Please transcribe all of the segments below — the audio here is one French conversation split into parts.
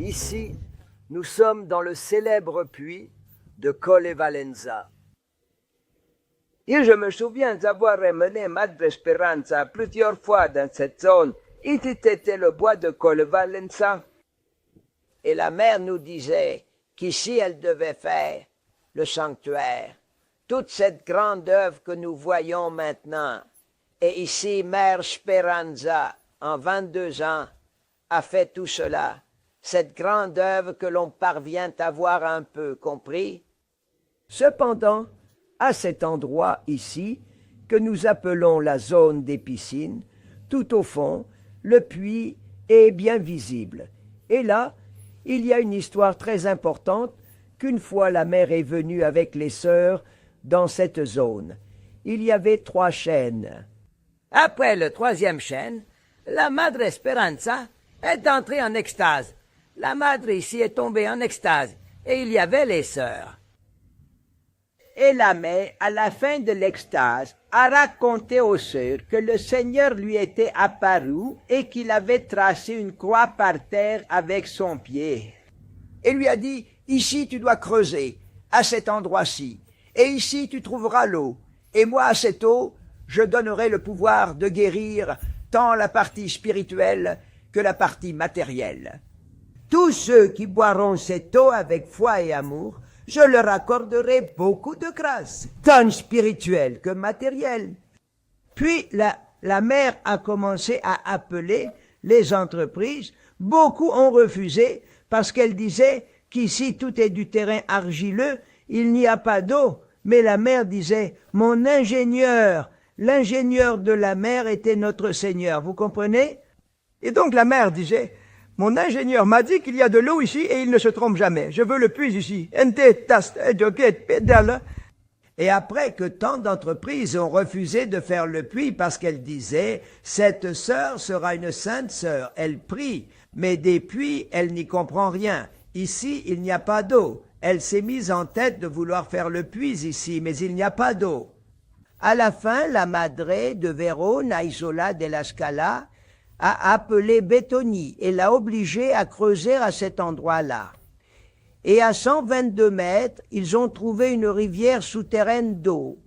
Ici, nous sommes dans le célèbre puits de Colle Valenza. Et je me souviens d'avoir emmené Madre Speranza plusieurs fois dans cette zone. Et c'était le bois de Colle Valenza. Et la mère nous disait qu'ici elle devait faire le sanctuaire. Toute cette grande œuvre que nous voyons maintenant. Et ici, Mère Speranza, en 22 ans, a fait tout cela. Cette grande œuvre que l'on parvient à voir un peu, compris? Cependant, à cet endroit ici, que nous appelons la zone des piscines, tout au fond, le puits est bien visible. Et là, il y a une histoire très importante qu'une fois la mère est venue avec les sœurs dans cette zone. Il y avait 3 chênes. Après le 3e chêne, la Madre Speranza est entrée en extase. La Madre ici est tombée en extase, et il y avait les sœurs. Et la mère, à la fin de l'extase, a raconté aux sœurs que le Seigneur lui était apparu et qu'il avait tracé une croix par terre avec son pied. Et lui a dit, ici tu dois creuser, à cet endroit-ci, et ici tu trouveras l'eau. Et moi, à cette eau, je donnerai le pouvoir de guérir tant la partie spirituelle que la partie matérielle. Tous ceux qui boiront cette eau avec foi et amour, je leur accorderai beaucoup de grâce, tant spirituelle que matérielle. Puis la mère a commencé à appeler les entreprises. Beaucoup ont refusé parce qu'elle disait qu'ici tout est du terrain argileux, il n'y a pas d'eau. Mais la mère disait, mon ingénieur, l'ingénieur de la mer était notre Seigneur, vous comprenez? Et donc la mère disait, mon ingénieur m'a dit qu'il y a de l'eau ici et il ne se trompe jamais. Je veux le puits ici. Et après que tant d'entreprises ont refusé de faire le puits parce qu'elles disaient, cette sœur sera une sainte sœur, elle prie, mais des puits, elle n'y comprend rien. Ici, il n'y a pas d'eau. Elle s'est mise en tête de vouloir faire le puits ici, mais il n'y a pas d'eau. À la fin, la Madre de Verona Isola della Scala a appelé Bettoni et l'a obligé à creuser à cet endroit-là. Et à 122 mètres, ils ont trouvé une rivière souterraine d'eau,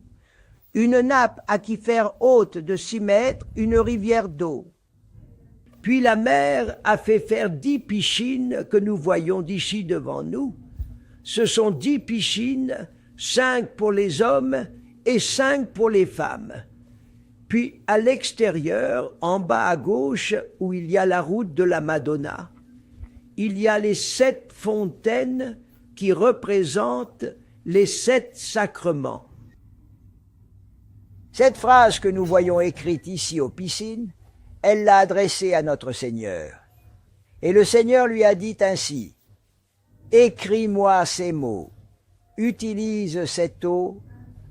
une nappe aquifère haute de 6 mètres, une rivière d'eau. Puis la mer a fait faire 10 piscines que nous voyons d'ici devant nous. Ce sont 10 piscines, 5 pour les hommes et 5 pour les femmes. Puis à l'extérieur, en bas à gauche, où il y a la route de la Madonna, il y a les 7 fontaines qui représentent les 7 sacrements. Cette phrase que nous voyons écrite ici aux piscines, elle l'a adressée à notre Seigneur. Et le Seigneur lui a dit ainsi, « Écris-moi ces mots, utilise cette eau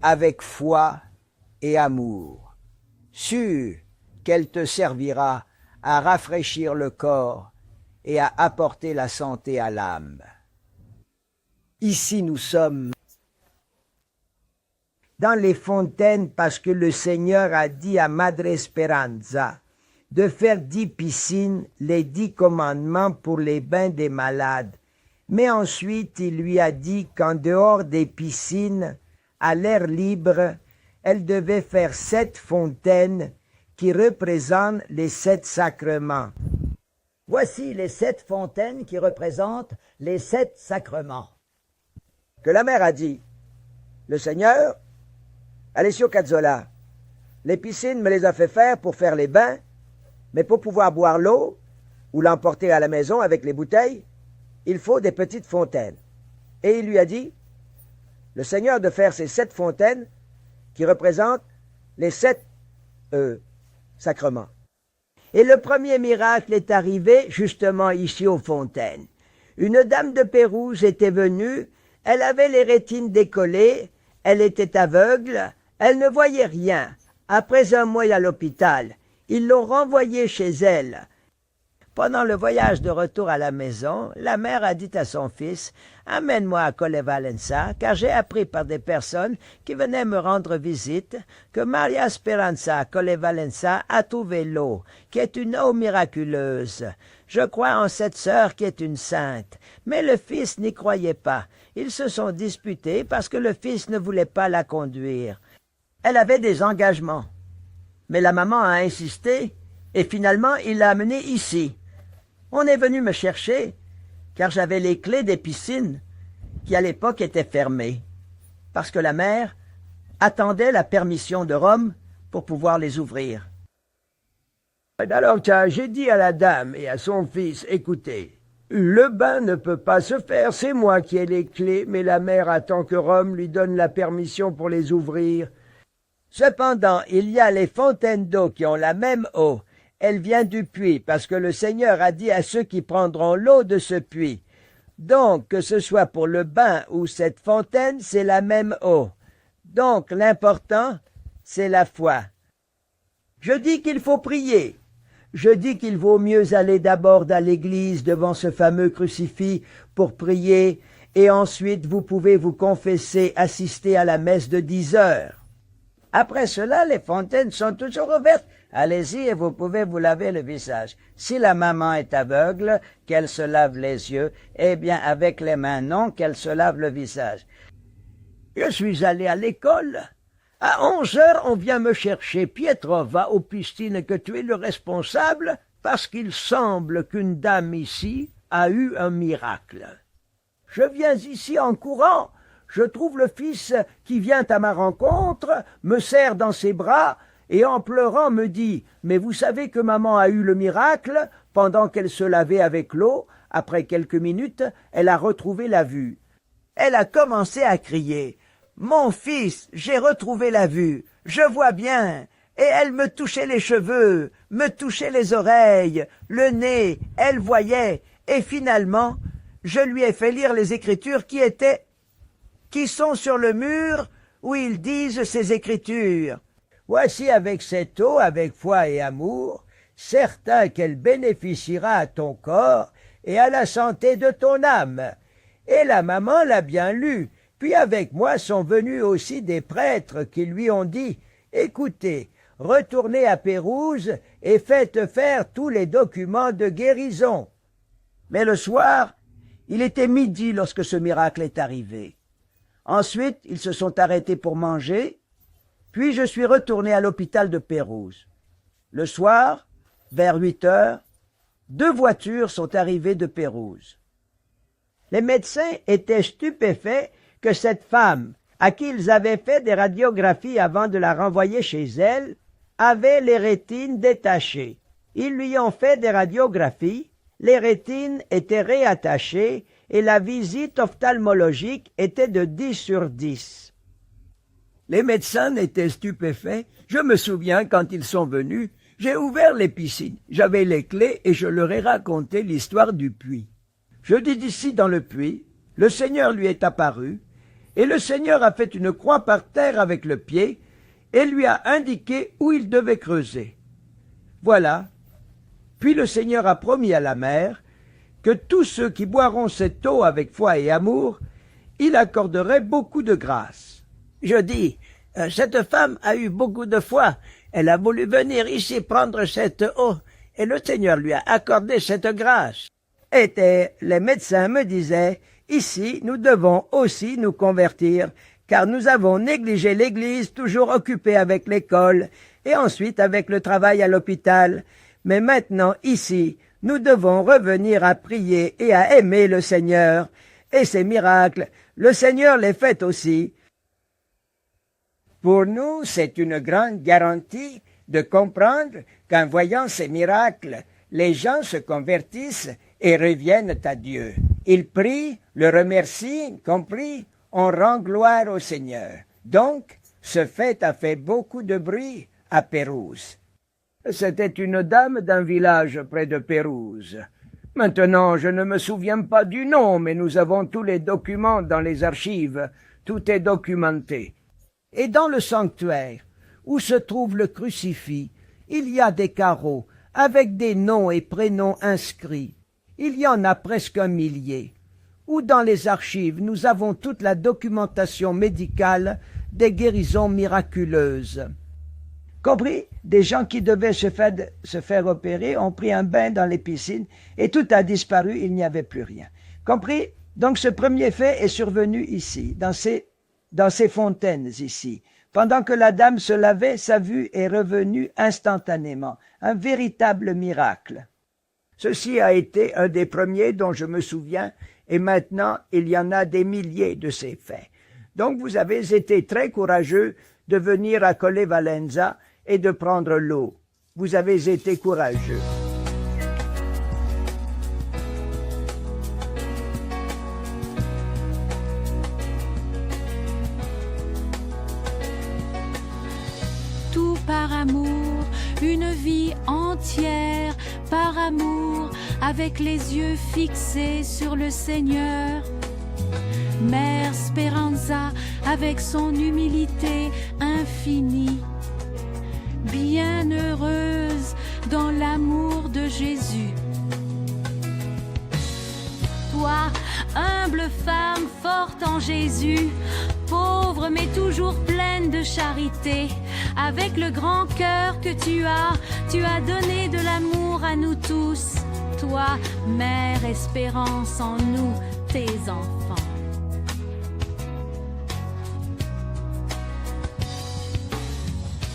avec foi et amour, sûr qu'elle te servira à rafraîchir le corps et à apporter la santé à l'âme. » Ici nous sommes dans les fontaines parce que le Seigneur a dit à Madre Speranza de faire 10 piscines, les 10 commandements pour les bains des malades. Mais ensuite, il lui a dit qu'en dehors des piscines, à l'air libre, elle devait faire 7 fontaines qui représentent les 7 sacrements. Voici les 7 fontaines qui représentent les 7 sacrements. Que la mère a dit, le Seigneur, Alessio Cazzola, les piscines me les a fait faire pour faire les bains, mais pour pouvoir boire l'eau ou l'emporter à la maison avec les bouteilles, il faut des petites fontaines. Et il lui a dit, le Seigneur de faire ces 7 fontaines qui représentent les 7 sacrements. Et le premier miracle est arrivé justement ici aux fontaines. Une dame de Pérouse était venue, elle avait les rétines décollées, elle était aveugle, elle ne voyait rien. Après un mois à l'hôpital, ils l'ont renvoyée chez elle. Pendant le voyage de retour à la maison, la mère a dit à son fils « Amène-moi à Colle Valenza, car j'ai appris par des personnes qui venaient me rendre visite que Maria Speranza à Colle Valenza a trouvé l'eau, qui est une eau miraculeuse. Je crois en cette sœur qui est une sainte. » Mais le fils n'y croyait pas. Ils se sont disputés parce que le fils ne voulait pas la conduire. Elle avait des engagements. Mais la maman a insisté, et finalement il l'a amenée ici. On est venu me chercher, car j'avais les clés des piscines, qui à l'époque étaient fermées, parce que la mère attendait la permission de Rome pour pouvoir les ouvrir. Alors j'ai dit à la dame et à son fils, écoutez, le bain ne peut pas se faire, c'est moi qui ai les clés, mais la mère attend que Rome lui donne la permission pour les ouvrir. Cependant, il y a les fontaines d'eau qui ont la même eau. Elle vient du puits, parce que le Seigneur a dit à ceux qui prendront l'eau de ce puits. Donc, que ce soit pour le bain ou cette fontaine, c'est la même eau. Donc, l'important, c'est la foi. Je dis qu'il faut prier. Je dis qu'il vaut mieux aller d'abord à l'église devant ce fameux crucifix pour prier, et ensuite vous pouvez vous confesser, assister à la messe de 10 heures. Après cela, les fontaines sont toujours ouvertes. Allez-y et vous pouvez vous laver le visage. Si la maman est aveugle, qu'elle se lave les yeux, eh bien avec les mains non, qu'elle se lave le visage. Je suis allé à l'école. À 11 heures, on vient me chercher. Pietro, va aux piscines que tu es le responsable, parce qu'il semble qu'une dame ici a eu un miracle. Je viens ici en courant. Je trouve le fils qui vient à ma rencontre, me serre dans ses bras, et en pleurant me dit « Mais vous savez que maman a eu le miracle, pendant qu'elle se lavait avec l'eau, après quelques minutes, elle a retrouvé la vue. » Elle a commencé à crier « Mon fils, j'ai retrouvé la vue, je vois bien !» Et elle me touchait les cheveux, me touchait les oreilles, le nez, elle voyait, et finalement, je lui ai fait lire les Écritures qui sont sur le mur où ils disent ces Écritures. Voici avec cette eau, avec foi et amour, certain qu'elle bénéficiera à ton corps et à la santé de ton âme. Et la maman l'a bien lu. Puis avec moi sont venus aussi des prêtres qui lui ont dit « Écoutez, retournez à Pérouse et faites faire tous les documents de guérison. » Mais le soir, il était midi lorsque ce miracle est arrivé. Ensuite, ils se sont arrêtés pour manger, puis je suis retourné à l'hôpital de Pérouse. Le soir, vers 8 heures, 2 voitures sont arrivées de Pérouse. Les médecins étaient stupéfaits que cette femme, à qui ils avaient fait des radiographies avant de la renvoyer chez elle, avait les rétines détachées. Ils lui ont fait des radiographies, les rétines étaient réattachées et la visite ophtalmologique était de 10 sur 10. Les médecins étaient stupéfaits. Je me souviens, quand ils sont venus, j'ai ouvert les piscines. J'avais les clés et je leur ai raconté l'histoire du puits. Je dis d'ici dans le puits, le Seigneur lui est apparu, et le Seigneur a fait une croix par terre avec le pied, et lui a indiqué où il devait creuser. Voilà. Puis le Seigneur a promis à la mère que tous ceux qui boiront cette eau avec foi et amour, il accorderait beaucoup de grâce. Je dis, cette femme a eu beaucoup de foi. Elle a voulu venir ici prendre cette eau, et le Seigneur lui a accordé cette grâce. Et les médecins me disaient, ici, nous devons aussi nous convertir, car nous avons négligé l'Église, toujours occupée avec l'école, et ensuite avec le travail à l'hôpital. Mais maintenant, ici, nous devons revenir à prier et à aimer le Seigneur. Et ces miracles, le Seigneur les fait aussi. Pour nous, c'est une grande garantie de comprendre qu'en voyant ces miracles, les gens se convertissent et reviennent à Dieu. Ils prient, le remercient, compris, on rend gloire au Seigneur. Donc, ce fait a fait beaucoup de bruit à Pérouse. C'était une dame d'un village près de Pérouse. Maintenant, je ne me souviens pas du nom, mais nous avons tous les documents dans les archives. Tout est documenté. Et dans le sanctuaire, où se trouve le crucifix, il y a des carreaux avec des noms et prénoms inscrits. Il y en a presque 1 millier. Ou dans les archives, nous avons toute la documentation médicale des guérisons miraculeuses. Compris? Des gens qui devaient se faire opérer ont pris un bain dans les piscines et tout a disparu, il n'y avait plus rien. Compris? Donc ce premier fait est survenu ici, dans ces fontaines ici. Pendant que la dame se lavait, sa vue est revenue instantanément. Un véritable miracle. Ceci a été un des premiers dont je me souviens, et maintenant il y en a des milliers de ces faits. Donc vous avez été très courageux de venir à Colle Valenza et de prendre l'eau. Vous avez été courageux. Tout par amour, une vie entière par amour, avec les yeux fixés sur le Seigneur. Mère Speranza, avec son humilité infinie, bienheureuse dans l'amour de Jésus. Toi, humble femme forte en Jésus, pauvre mais toujours pleine de charité, avec le grand cœur que tu as donné de l'amour à nous tous. Toi, Mère Espérance en nous, tes enfants.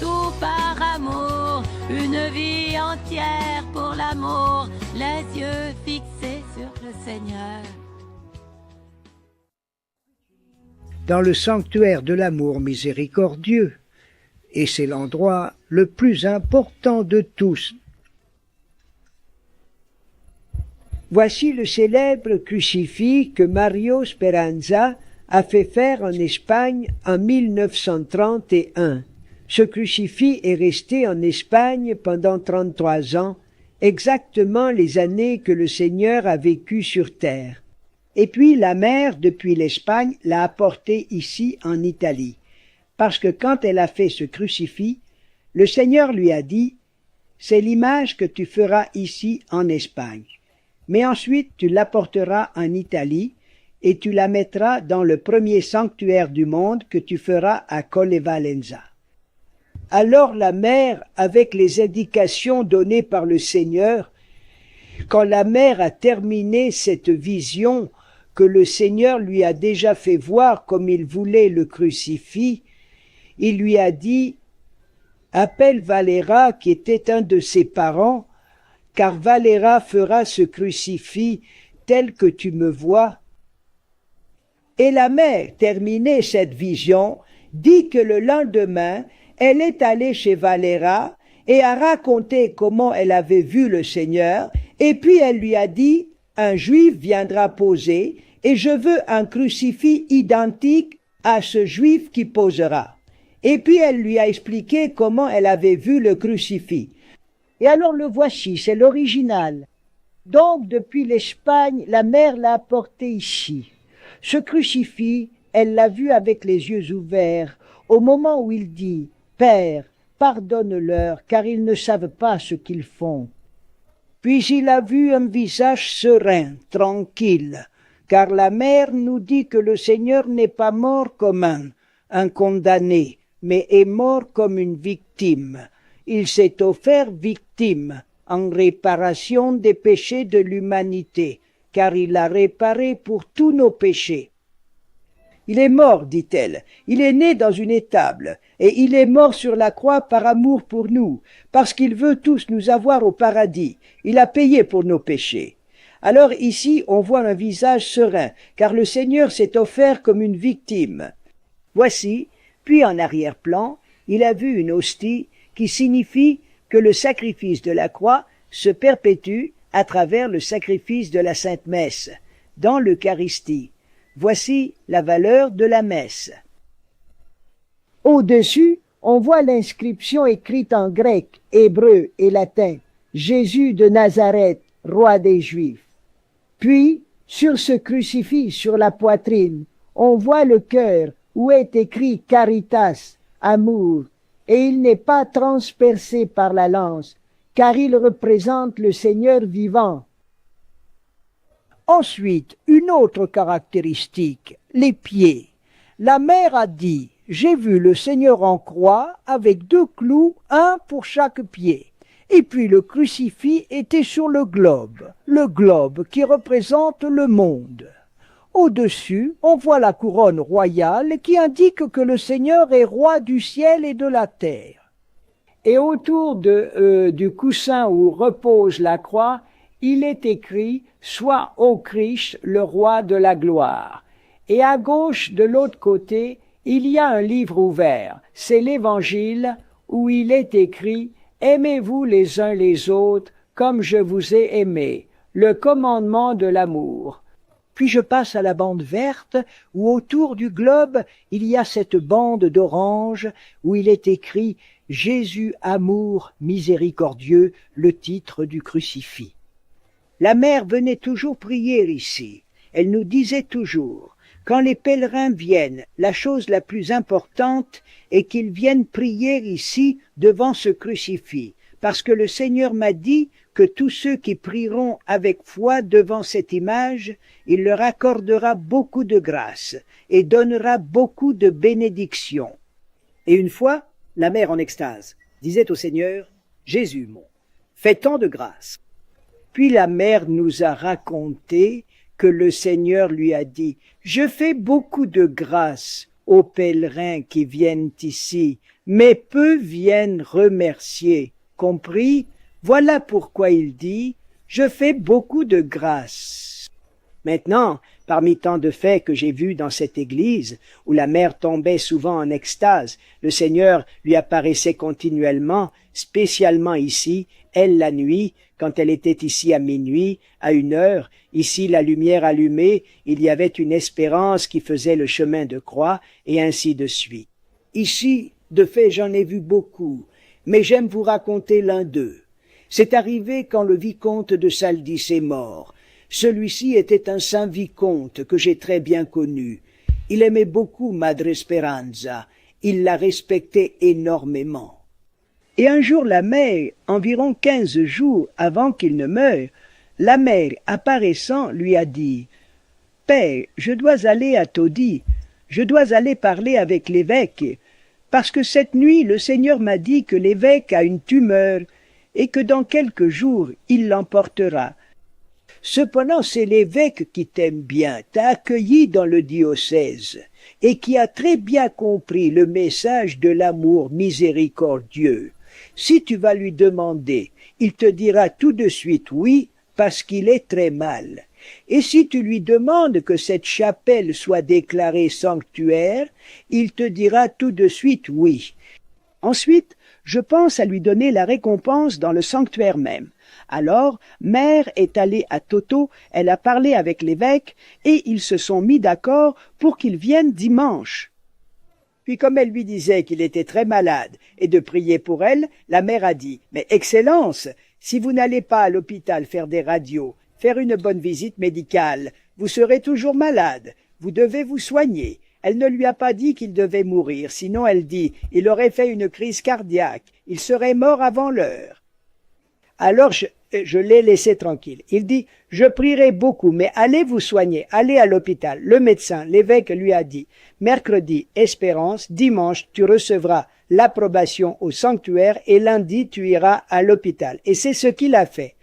Tout par amour, une vie entière pour l'amour, les yeux fixés sur le Seigneur. Dans le sanctuaire de l'amour miséricordieux, et c'est l'endroit le plus important de tous. Voici le célèbre crucifix que Mario Speranza a fait faire en Espagne en 1931. Ce crucifix est resté en Espagne pendant 33 ans, exactement les années que le Seigneur a vécu sur terre. Et puis la mère, depuis l'Espagne, l'a apporté ici en Italie. Parce que quand elle a fait ce crucifix, le Seigneur lui a dit « C'est l'image que tu feras ici en Espagne. Mais ensuite tu l'apporteras en Italie et tu la mettras dans le premier sanctuaire du monde que tu feras à Colle Valenza. » Alors la mère, avec les indications données par le Seigneur, quand la mère a terminé cette vision que le Seigneur lui a déjà fait voir comme il voulait le crucifix, il lui a dit « Appelle Valera qui était un de ses parents, car Valera fera ce crucifix tel que tu me vois. » Et la mère, terminée cette vision, dit que le lendemain, elle est allée chez Valera et a raconté comment elle avait vu le Seigneur, et puis elle lui a dit « Un juif viendra poser, et je veux un crucifix identique à ce juif qui posera. » Et puis elle lui a expliqué comment elle avait vu le crucifix. Et alors le voici, c'est l'original. Donc depuis l'Espagne, la mère l'a apporté ici. Ce crucifix, elle l'a vu avec les yeux ouverts, au moment où il dit « Père, pardonne-leur, car ils ne savent pas ce qu'ils font. » Puis il a vu un visage serein, tranquille, car la mère nous dit que le Seigneur n'est pas mort comme un condamné, mais est mort comme une victime. Il s'est offert victime en réparation des péchés de l'humanité, car il a réparé pour tous nos péchés. Il est mort, dit-elle, il est né dans une étable, et il est mort sur la croix par amour pour nous, parce qu'il veut tous nous avoir au paradis. Il a payé pour nos péchés. Alors ici, on voit un visage serein, car le Seigneur s'est offert comme une victime. Voici, puis en arrière-plan, il a vu une hostie qui signifie que le sacrifice de la croix se perpétue à travers le sacrifice de la Sainte Messe, dans l'Eucharistie. Voici la valeur de la messe. Au-dessus, on voit l'inscription écrite en grec, hébreu et latin, « Jésus de Nazareth, roi des Juifs ». Puis, sur ce crucifix sur la poitrine, on voit le cœur où est écrit « Caritas », amour, et il n'est pas transpercé par la lance, car il représente le Seigneur vivant. Ensuite, une autre caractéristique, les pieds. La mère a dit, j'ai vu le Seigneur en croix avec 2 clous, un pour chaque pied. Et puis le crucifix était sur le globe qui représente le monde. Au-dessus, on voit la couronne royale qui indique que le Seigneur est roi du ciel et de la terre. Et autour du coussin où repose la croix, il est écrit « Sois ô Christ, le roi de la gloire ». Et à gauche, de l'autre côté, il y a un livre ouvert. C'est l'Évangile où il est écrit « Aimez-vous les uns les autres comme je vous ai aimés », le commandement de l'amour. Puis je passe à la bande verte où autour du globe, il y a cette bande d'orange où il est écrit « Jésus, amour miséricordieux », le titre du crucifix. La mère venait toujours prier ici. Elle nous disait toujours « Quand les pèlerins viennent, la chose la plus importante est qu'ils viennent prier ici devant ce crucifix, parce que le Seigneur m'a dit que tous ceux qui prieront avec foi devant cette image, il leur accordera beaucoup de grâce et donnera beaucoup de bénédictions. » Et une fois, la mère en extase disait au Seigneur « Jésus, mon, fais tant de grâce. » Puis la mère nous a raconté que le Seigneur lui a dit « Je fais beaucoup de grâce aux pèlerins qui viennent ici, mais peu viennent remercier. » Compris? Voilà pourquoi il dit « Je fais beaucoup de grâce. » Maintenant, parmi tant de faits que j'ai vus dans cette église, où la mère tombait souvent en extase, le Seigneur lui apparaissait continuellement, spécialement ici, elle la nuit, quand elle était ici à minuit, à 1h, ici la lumière allumée, il y avait une espérance qui faisait le chemin de croix, et ainsi de suite. Ici, de fait, j'en ai vu beaucoup, mais j'aime vous raconter l'un d'eux. C'est arrivé quand le vicomte de Saldis est mort. Celui-ci était un saint vicomte que j'ai très bien connu. Il aimait beaucoup Madre Speranza. Il la respectait énormément. Et un jour la mère, environ 15 jours avant qu'il ne meure, la mère, apparaissant, lui a dit « Père, je dois aller à Todi, je dois aller parler avec l'évêque, parce que cette nuit le Seigneur m'a dit que l'évêque a une tumeur et que dans quelques jours il l'emportera. Cependant c'est l'évêque qui t'aime bien, t'a accueilli dans le diocèse, et qui a très bien compris le message de l'amour miséricordieux. Si tu vas lui demander, il te dira tout de suite oui, parce qu'il est très mal. Et si tu lui demandes que cette chapelle soit déclarée sanctuaire, il te dira tout de suite oui. Ensuite, je pense à lui donner la récompense dans le sanctuaire même. Alors, mère est allée à Toto, elle a parlé avec l'évêque, et ils se sont mis d'accord pour qu'il vienne dimanche. Puis comme elle lui disait qu'il était très malade et de prier pour elle, la mère a dit « Mais Excellence, si vous n'allez pas à l'hôpital faire des radios, faire une bonne visite médicale, vous serez toujours malade, vous devez vous soigner. » Elle ne lui a pas dit qu'il devait mourir, sinon elle dit « Il aurait fait une crise cardiaque, il serait mort avant l'heure. » Alors je l'ai laissé tranquille. Il dit « Je prierai beaucoup, mais allez vous soigner, allez à l'hôpital. » Le médecin, l'évêque lui a dit « Mercredi, espérance, dimanche, tu recevras l'approbation au sanctuaire et lundi, tu iras à l'hôpital. » Et c'est ce qu'il a fait.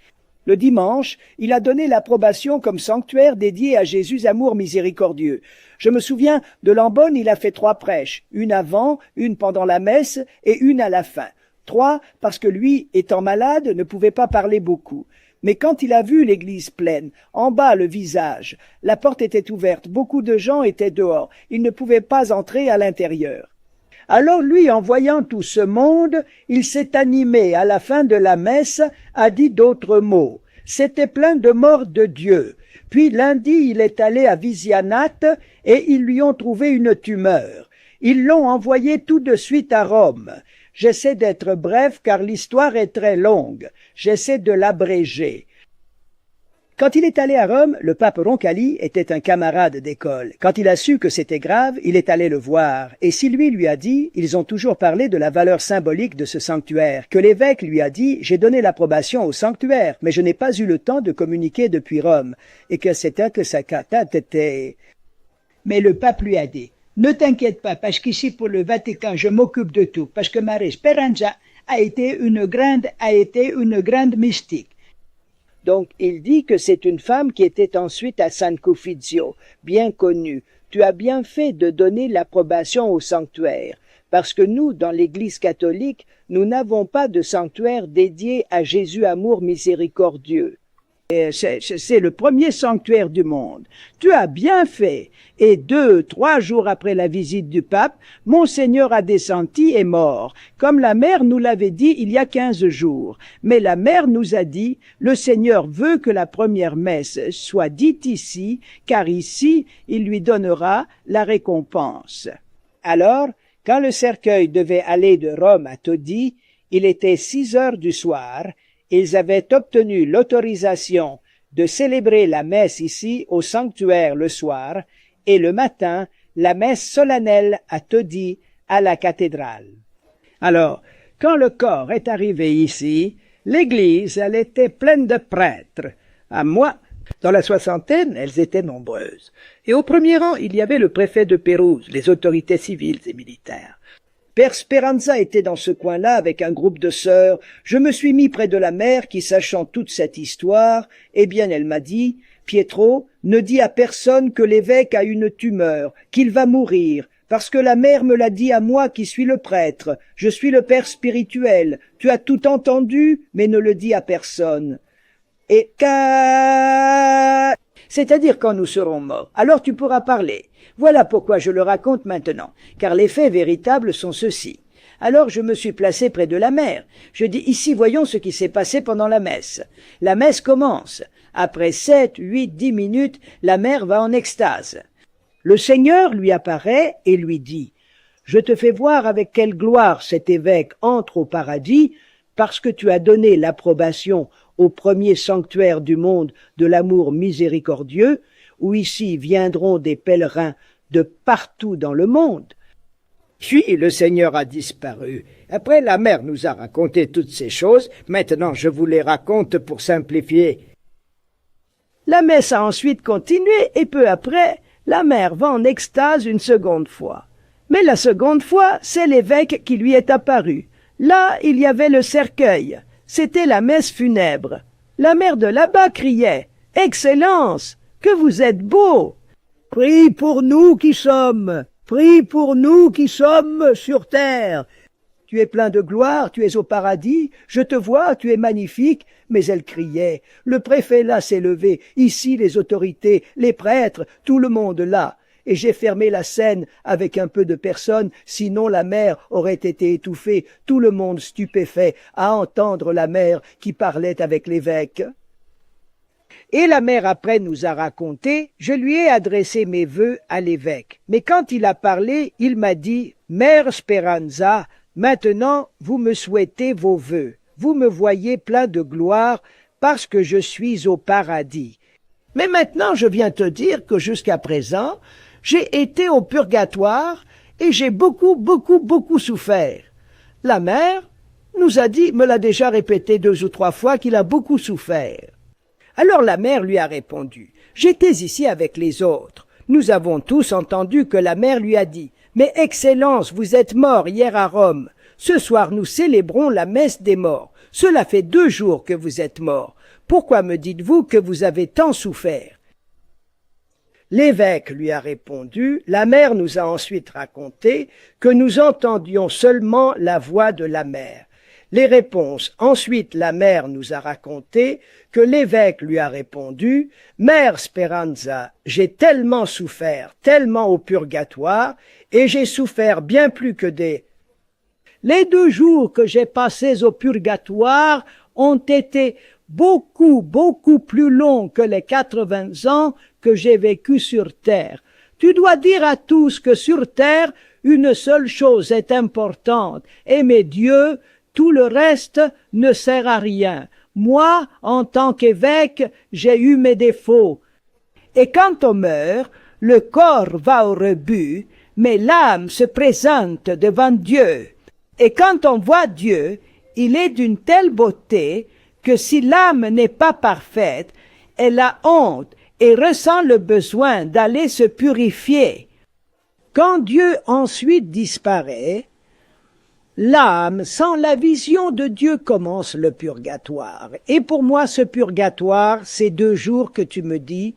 Le dimanche, il a donné l'approbation comme sanctuaire dédié à Jésus amour miséricordieux. Je me souviens, de Lambonne, il a fait 3 prêches, une avant, une pendant la messe et une à la fin. 3, parce que lui, étant malade, ne pouvait pas parler beaucoup. Mais quand il a vu l'église pleine, en bas le visage, la porte était ouverte, beaucoup de gens étaient dehors, il ne pouvait pas entrer à l'intérieur. Alors lui, en voyant tout ce monde, il s'est animé à la fin de la messe, a dit d'autres mots. C'était plein de morts de Dieu. Puis lundi, il est allé à Visianate et ils lui ont trouvé une tumeur. Ils l'ont envoyé tout de suite à Rome. J'essaie d'être bref car l'histoire est très longue. J'essaie de l'abréger. Quand il est allé à Rome, le pape Roncalli était un camarade d'école. Quand il a su que c'était grave, il est allé le voir. Et Sylvie lui a dit, ils ont toujours parlé de la valeur symbolique de ce sanctuaire, que l'évêque lui a dit, j'ai donné l'approbation au sanctuaire, mais je n'ai pas eu le temps de communiquer depuis Rome, et que c'était que sa catate était... Mais le pape lui a dit, Ne t'inquiète pas, parce qu'ici pour le Vatican, je m'occupe de tout, parce que Marie Speranza a été une grande mystique. Donc, il dit que c'est une femme qui était ensuite à San Cuffizio, bien connue. Tu as bien fait de donner l'approbation au sanctuaire, parce que nous, dans l'Église catholique, nous n'avons pas de sanctuaire dédié à Jésus amour miséricordieux. C'est le premier sanctuaire du monde. Tu as bien fait. Et 2-3 jours après la visite du pape, Monseigneur Adessanti est mort, comme la mère nous l'avait dit il y a 15 jours. Mais la mère nous a dit, le Seigneur veut que la première messe soit dite ici, car ici, il lui donnera la récompense. Alors, quand le cercueil devait aller de Rome à Todi, il était 6 heures du soir. Ils avaient obtenu l'autorisation de célébrer la messe ici au sanctuaire le soir et le matin, la messe solennelle à Todi à la cathédrale. Alors, quand le corps est arrivé ici, l'église, elle était pleine de prêtres. À moi, dans la soixantaine, elles étaient nombreuses. Et au premier rang, il y avait le préfet de Pérouse, les autorités civiles et militaires. Père Speranza était dans ce coin-là avec un groupe de sœurs. Je me suis mis près de la mère qui, sachant toute cette histoire, eh bien elle m'a dit, Pietro, ne dis à personne que l'évêque a une tumeur, qu'il va mourir, parce que la mère me l'a dit à moi qui suis le prêtre. Je suis le père spirituel. Tu as tout entendu, mais ne le dis à personne. Et c'est-à-dire quand nous serons morts. Alors tu pourras parler. Voilà pourquoi je le raconte maintenant, car les faits véritables sont ceux-ci. Alors je me suis placé près de la mère. Je dis, ici voyons ce qui s'est passé pendant la messe. La messe commence. Après 7, 8, 10 minutes, la mère va en extase. Le Seigneur lui apparaît et lui dit, « Je te fais voir avec quelle gloire cet évêque entre au paradis, parce que tu as donné l'approbation au premier sanctuaire du monde de l'amour miséricordieux, où ici viendront des pèlerins de partout dans le monde. » Puis le Seigneur a disparu. Après, la mère nous a raconté toutes ces choses. Maintenant, je vous les raconte pour simplifier. La messe a ensuite continué et peu après, la mère va en extase une seconde fois. Mais la seconde fois, c'est l'évêque qui lui est apparu. Là, il y avait le cercueil. C'était la messe funèbre. La mère de là-bas criait « Excellence, que vous êtes beau !»« Prie pour nous qui sommes sur terre. Tu es plein de gloire, tu es au paradis, je te vois, tu es magnifique. » Mais elle criait. Le préfet là s'est levé, ici les autorités, les prêtres, tout le monde là. Et j'ai fermé la scène avec un peu de personnes, sinon la mère aurait été étouffée, tout le monde stupéfait à entendre la mère qui parlait avec l'évêque. Et la mère après nous a raconté, je lui ai adressé mes vœux à l'évêque. Mais quand il a parlé, il m'a dit, « Mère Speranza, maintenant vous me souhaitez vos vœux. Vous me voyez plein de gloire parce que je suis au paradis. Mais maintenant je viens te dire que jusqu'à présent, j'ai été au purgatoire et j'ai beaucoup souffert. » La mère nous a dit, me l'a déjà répété 2 ou 3 fois, qu'il a beaucoup souffert. Alors la mère lui a répondu, « J'étais ici avec les autres. Nous avons tous entendu que la mère lui a dit, « Mais Excellence, vous êtes mort hier à Rome. Ce soir nous célébrons la messe des morts. Cela fait 2 jours que vous êtes mort. Pourquoi me dites-vous que vous avez tant souffert ?» L'évêque lui a répondu, la mère nous a ensuite raconté que nous entendions seulement la voix de la mère. Les réponses. Ensuite, la mère nous a raconté que l'évêque lui a répondu, « Mère Speranza, j'ai tellement souffert, tellement au purgatoire, et j'ai souffert bien plus que des... Les 2 jours que j'ai passés au purgatoire ont été beaucoup plus longs que les 80 ans que j'ai vécu sur terre. Tu dois dire à tous que sur terre, une seule chose est importante, aimer Dieu. Tout le reste ne sert à rien. Moi, en tant qu'évêque, j'ai eu mes défauts. Et quand on meurt, le corps va au rebut, mais l'âme se présente devant Dieu. Et quand on voit Dieu, il est d'une telle beauté que si l'âme n'est pas parfaite, elle a honte et ressent le besoin d'aller se purifier. Quand Dieu ensuite disparaît, l'âme, sans la vision de Dieu, commence le purgatoire. Et pour moi, ce purgatoire, ces 2 jours que tu me dis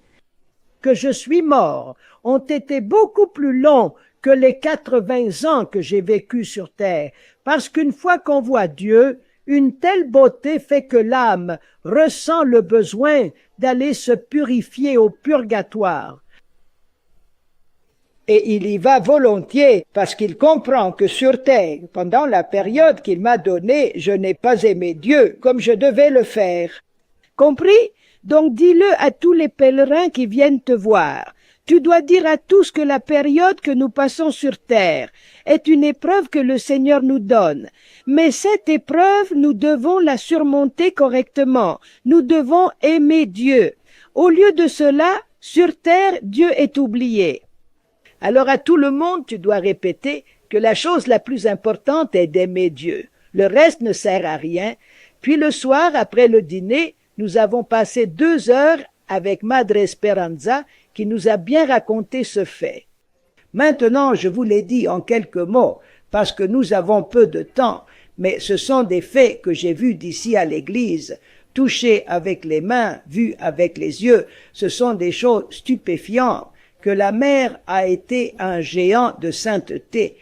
que je suis mort, ont été beaucoup plus longs que les 80 ans que j'ai vécu sur terre, parce qu'une fois qu'on voit Dieu, une telle beauté fait que l'âme ressent le besoin d'aller se purifier au purgatoire. Et il y va volontiers parce qu'il comprend que sur terre, pendant la période qu'il m'a donnée, je n'ai pas aimé Dieu comme je devais le faire. Compris? Donc dis-le à tous les pèlerins qui viennent te voir. Tu dois dire à tous que la période que nous passons sur terre est une épreuve que le Seigneur nous donne. Mais cette épreuve, nous devons la surmonter correctement. Nous devons aimer Dieu. Au lieu de cela, sur terre, Dieu est oublié. Alors à tout le monde, tu dois répéter que la chose la plus importante est d'aimer Dieu. Le reste ne sert à rien. Puis le soir, après le dîner, nous avons passé 2 heures avec Madre Esperanza qui nous a bien raconté ce fait. Maintenant, je vous l'ai dit en quelques mots, parce que nous avons peu de temps, mais ce sont des faits que j'ai vus d'ici à l'église, touchés avec les mains, vus avec les yeux. Ce sont des choses stupéfiantes, que la mère a été un géant de sainteté.